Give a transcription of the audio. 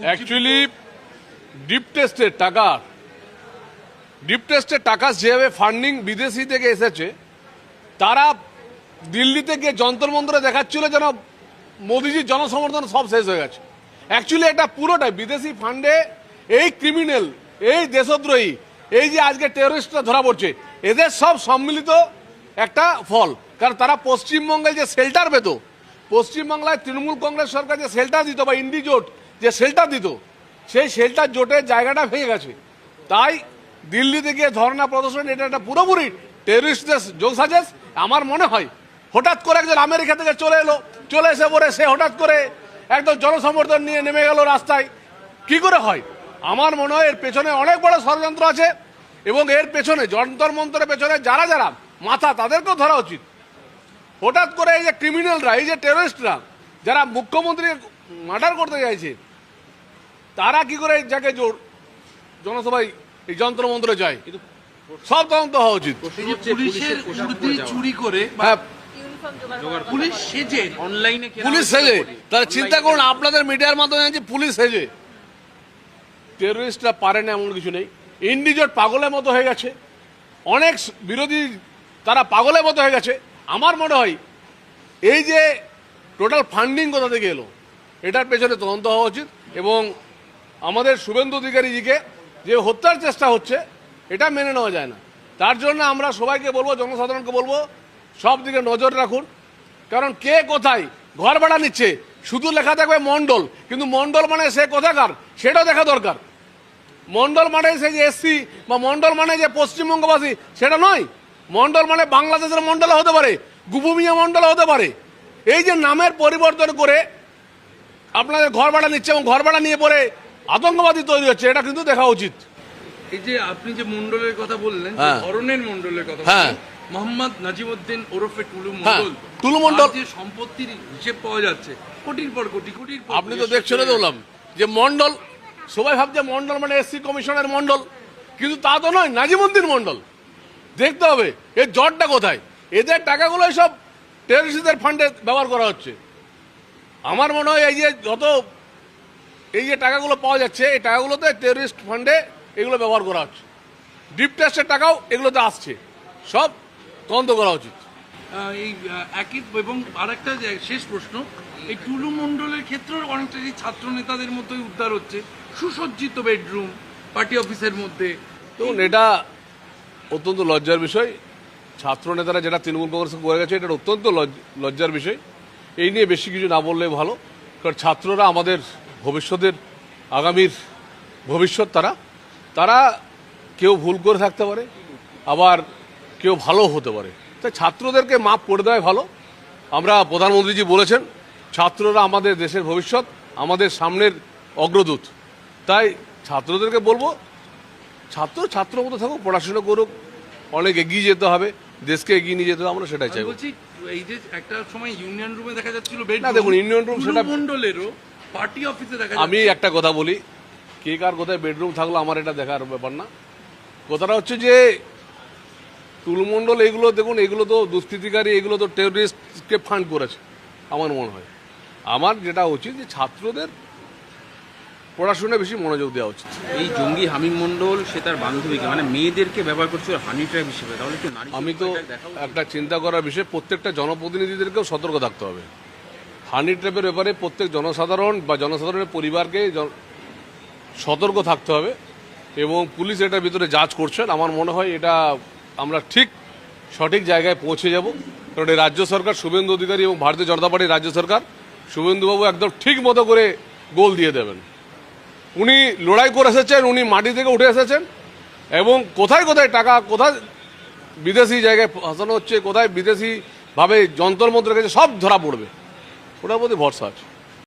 Actually deep টেস্টের টাকা যেভাবে ফান্ডিং বিদেশি থেকে এসেছে, তারা দিল্লিতে গিয়ে যন্তর মন্ত্রে দেখাচ্ছিল যেন মোদিজির জনসমর্থন সব শেষ হয়ে গেছে। অ্যাকচুয়ালি এটা পুরোটাই বিদেশি ফান্ডে এই ক্রিমিনাল, এই দেশদ্রোহী, এই যে আজকে টেররিস্টরা ধরা পড়ছে, এদের সব সম্মিলিত একটা ফল। কারণ তারা পশ্চিমবঙ্গে যে শেল্টার পেত, পশ্চিমবাংলায় তৃণমূল কংগ্রেস সরকার যে শেল্টার দিত বা ইন্ডি জোট যে শেল্টার দিত, সেই শেল্টার জোটের জায়গাটা ভেঙে গেছে। তাই দিল্লিতে গিয়ে ধর্ণা প্রদর্শন এটা একটা পুরোপুরি টেররিস্টদের যোগসাজশ। আমার মনে হয় হঠাৎ করে একজন আমেরিকা থেকে চলে এসে পরে সে হঠাৎ করে একদম জনসমর্থন নিয়ে নেমে গেল রাস্তায়, কি করে হয়? আমার মনে হয় এর পেছনে অনেক বড় ষড়যন্ত্র আছে এবং এর পেছনে যন্তর মন্তরের পেছনে যারা যারা মাথা, তাদেরকেও ধরা উচিত। হঠাৎ করে এই যে ক্রিমিনালরা, এই যে টেররিস্টরা যারা মুখ্যমন্ত্রী মার্ডার করতে চাইছে, তারা কি করে যাকে জনসভায় এই যন্ত্রমন্ত্রে যায়, সব তদন্ত হওয়া উচিত। চুরি করে পুলিশ সেজে অনলাইনে পুলিশ সেজে, তারা চিন্তা করুন, আপনাদের মিডিয়ার মাধ্যমে জানছি পুলিশ সেজে। টেররিস্টরা পারে না এমন কিছু নেই। ইন্ডিজোট পাগলের মতো হয়ে গেছে, অনেক বিরোধী তারা পাগলের মতো হয়ে গেছে। আমার মনে হয় এই যে টোটাল ফান্ডিং কোথা থেকে এলো, এটার পেছনে তদন্ত হওয়া উচিত এবং আমাদের শুভেন্দু অধিকারীজিকে যে হত্যার চেষ্টা হচ্ছে, এটা মেনে নেওয়া যায় না। তার জন্য আমরা সবাইকে বলবো, জনসাধারণকে বলবো, সব দিকে নজর রাখুন। কারণ কে কোথায় ঘর ভাড়া নিচ্ছে, শুধু লেখা থাকবে মণ্ডল, কিন্তু মণ্ডল মানে সে কোথাকার সেটাও দেখা দরকার। মণ্ডল মানে সে যে এসসি বা মণ্ডল মানে যে পশ্চিমবঙ্গবাসী সেটা নয়। মণ্ডল মানে বাংলাদেশের মণ্ডল হতে পারে, গুবুমিয়া মণ্ডল হতে পারে। এই যে নামের পরিবর্তন করে আপনাদের ঘর ভাড়া নিচ্ছে এবং ঘর ভাড়া নিয়ে পরে আতঙ্কবাদী তৈরি হচ্ছে, এটা কিন্তু দেখা উচিত। এই যে আপনি যে মণ্ডলের কথা বললেন, ধরনের মণ্ডলের কথা, মোহাম্মদ নাজিমউদ্দিন ওরফে টুলু মণ্ডল যে সম্পত্তির হিসেব পাওয়া যাচ্ছে কোটির পর কোটি, আপনি তো দেখছেন বললাম যে মণ্ডল, সবাই ভাবছে মণ্ডল মানে এসসি কমিশনের মণ্ডল, কিন্তু তা তো নয়, নাজিমউদ্দিন মণ্ডল। দেখতে হবে এর জটটা কোথায়। এদের টাকাগুলো সব টেররিস্টদের ফান্ডে ব্যবহার করা হচ্ছে। আমার মনে হয় এই যে টাকাগুলো পাওয়া যাচ্ছে, এই টাকাগুলোতে টেররিস্ট ফান্ডে এগুলো ব্যবহার করা হচ্ছে। ডিপ টেস্টের টাকাও এগুলোতে আসছে, সব তদন্ত করা উচিত। এই একই এবং আরেকটা শেষ প্রশ্ন, এই টুলু মণ্ডলের ক্ষেত্রেও অনেকটা এই ছাত্র নেতাদের মতোই উদ্ধার হচ্ছে, সুসজ্জিত বেডরুম পার্টি অফিসের মধ্যে। তো এটা অত্যন্ত লজ্জার বিষয়। ছাত্র নেতারা যেটা তৃণমূল কংগ্রেস করে গেছে, এটা অত্যন্ত লজ্জার বিষয়। এই নিয়ে বেশি কিছু না বললে ভালো, কারণ ছাত্ররা আমাদের ভবিষ্যতের, আগামীর ভবিষ্যৎ। তারা কেউ ভুল করে থাকতে পারে, আবার কেউ ভালো হতে পারে। তাই ছাত্রদেরকে মাফ করে দেওয়াই ভালো। আমরা প্রধানমন্ত্রীজি বলেছেন, ছাত্ররা আমাদের দেশের ভবিষ্যৎ, আমাদের সামনের অগ্রদূত। তাই ছাত্রদেরকে বলবো, ছাত্র মতো থাকুক, পড়াশোনা করুক, অনেক এগিয়ে যেতে হবে, দেশকে এগিয়ে নিয়ে যেতে হবে, আমরা সেটাই চাই। এই যে একটা সময় ইউনিয়ন রুমে দেখা যাচ্ছিল, না দেখুন ইউনিয়ন রুম, সেটা মণ্ডলেরও পার্টি অফিসে দেখা। আমি একটা কথা বলি, কে কার কোথায় বেডরুম থাকলো আমার এটা দেখার ব্যাপার না। কথাটা হচ্ছে যে টুলুমণ্ডল এগুলো দেখুন, এগুলো তো দুষ্কৃতিকারী, এগুলো তো টেররিস্টকে ফান্ড করেছে। আমার মনে হয় আমার যেটা উচিত যে ছাত্রদের পড়াশোনায় বেশি মনোযোগ দেওয়া উচিত। এই জঙ্গি হামিম মণ্ডল সে তার বান্ধবীকে মানে মেয়েদেরকে ব্যবহার করছে হানি ট্র্যাপ হিসেবে, তাহলে একটু নারী, আমি তো একটা চিন্তা করার বিষয়, প্রত্যেকটা জনপ্রতিনিধিদেরকেও সতর্ক থাকতে হবে। হানি ট্র্যাপের ব্যাপারে প্রত্যেক জনসাধারণ বা জনসাধারণের পরিবারকে সতর্ক থাকতে হবে এবং পুলিশ এটার ভিতরে যাচ করছেন। আমার মনে হয় এটা আমরা সঠিক জায়গায় পৌঁছে যাব, কারণ এই রাজ্য সরকার, শুভেন্দু অধিকারী এবং ভারতীয় জনতা পার্টির রাজ্য সরকার, শুভেন্দুবাবু একদম ঠিক মতো করে গোল দিয়ে দেবেন। উনি লড়াই করে এসেছেন, উনি মাটি থেকে উঠে এসেছেন এবং কোথায় কোথায় টাকা, কোথায় বিদেশি জায়গায় ফাঁসানো হচ্ছে, কোথায় বিদেশিভাবে যন্ত্রমন্ত্রের কাছে সব ধরা পড়বে, ওটার প্রতি ভরসা আছে।